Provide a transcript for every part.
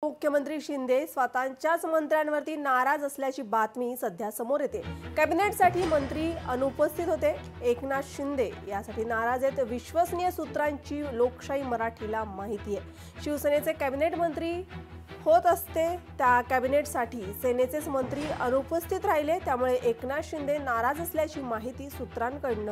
मुख्यमंत्री शिंदे स्वतःच्याच मंत्र्यांवरती नाराज असल्याची बातमी सध्या समोर येते। कॅबिनेटसाठी मंत्री अनुपस्थित होते। एकनाथ शिंदे यासाठी नाराज आहेत। विश्वसनीय सूत्रांची लोकशाही मराठीला माहिती आहे। शिवसेनेचे कॅबिनेट मंत्री होत असते त्या कॅबिनेटसाठी सेनेचेच मंत्री अनुपस्थित राहिले, त्यामुळे एकनाथ शिंदे नाराज असल्याची माहिती सूत्रांकडून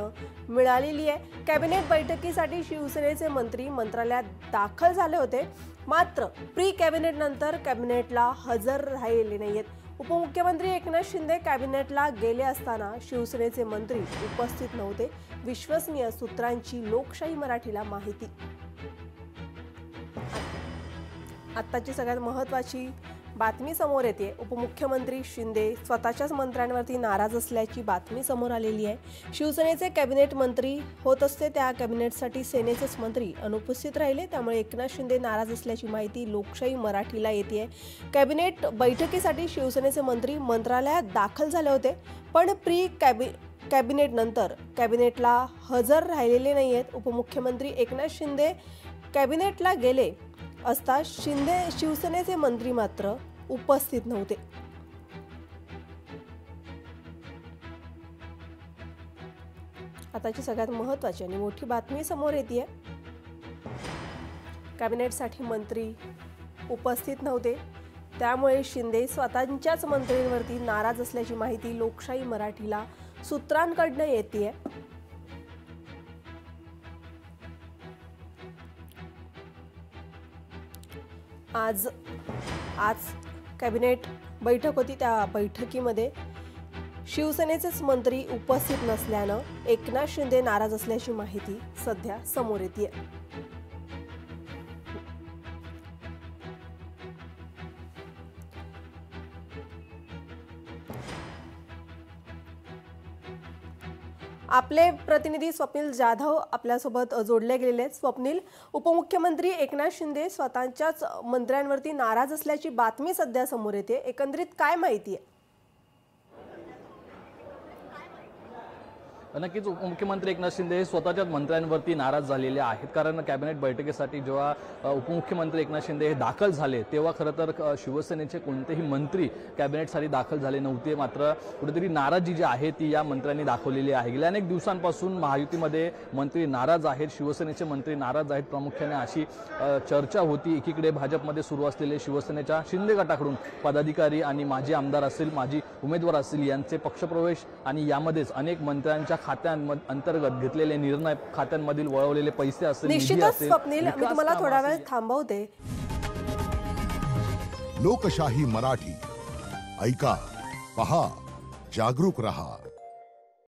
मिळालेली आहे। कॅबिनेट बैठकीसाठी शिवसेनेचे मंत्री मंत्रालयात दाखल झाले होते, मात्र प्री कॅबिनेट नंतर कॅबिनेटला हजर राहिलेले नाहीत। उपमुख्यमंत्री एकनाथ शिंदे कॅबिनेटला गेले असताना शिवसेनेचे मंत्री उपस्थित नव्हते। विश्वसनीय सूत्रांची लोकशाही मराठीला माहिती। आत्ताची सगळ्यात महत्त्वाची बातमी समोर येते। उपमुख्यमंत्री शिंदे स्वतःच्याच मंत्र्यांवरती नाराज असल्याची बातमी समोर आलेली आहे। शिवसेनेचे कॅबिनेट मंत्री होत असते त्या कॅबिनेटसाठी सेनेचेच मंत्री अनुपस्थित राहिले, त्यामुळे एकनाथ शिंदे नाराज असल्याची माहिती लोकशाही मराठीला येते। कॅबिनेट बैठकीसाठी शिवसेनेचे मंत्री मंत्रालयात दाखल झाले होते, पण प्री कॅबिनेट नंतर कॅबिनेटला हजर राहिलेले नाहीत। उपमुख्यमंत्री एकनाथ शिंदे कॅबिनेटला गेले असता शिवसेनेचे मंत्री मात्र उपस्थित नव्हते। आताची सगळ्यात महत्त्वाची आणि मोठी बातमी समोर येते। कॅबिनेटसाठी मंत्री उपस्थित नव्हते, त्यामुळे शिंदे स्वतःच्याच मंत्र्यांवरती नाराज असल्याची माहिती लोकशाही मराठीला सूत्रांकडून येते। आज कॅबिनेट बैठक होती। त्या बैठकीमध्ये शिवसेनेचेच मंत्री उपस्थित नसल्यानं एकनाथ शिंदे नाराज असल्याची माहिती सध्या समोर येते। आपले प्रतिनिधी स्वप्नील जाधव आपल्यासोबत जोडले गेलेले आहेत। स्वप्नील, उपमुख्यमंत्री एकनाथ शिंदे स्वतःच्याच मंत्र्यांवरती नाराज असल्याची बातमी सध्या समोर येते, एकंदरीत काय माहिती आहे? नक्कीच उपमुख्यमंत्री एकनाथ शिंदे स्वतःच्याच मंत्र्यांवरती नाराज झालेले आहेत, कारण कॅबिनेट बैठकीसाठी जेव्हा उपमुख्यमंत्री एकनाथ शिंदे हे दाखल झाले तेव्हा खरं तर शिवसेनेचे कोणतेही मंत्री कॅबिनेटसाठी दाखल झाले नव्हते। मात्र कुठेतरी नाराजी जी आहे ती या मंत्र्यांनी दाखवलेली आहे। गेल्या अनेक दिवसांपासून महायुतीमध्ये मंत्री नाराज आहेत, शिवसेनेचे मंत्री नाराज आहेत, प्रामुख्याने अशी चर्चा होती। एकीकडे भाजपमध्ये सुरू असलेले शिवसेनेच्या शिंदे गटाकडून पदाधिकारी आणि माजी आमदार असतील, माजी उमेदवार असतील यांचे पक्षप्रवेश आणि यामध्येच अनेक मंत्र्यांच्या अंतर्गत घेतलेले निर्णय, खात्यांमधील वळवलेले पैसे असतील, निश्चितच स्वप्नील, मी तुम्हाला थोडा वेळ थांबवते। लोकशाही मराठी ऐका, पहा, जागरूक रहा।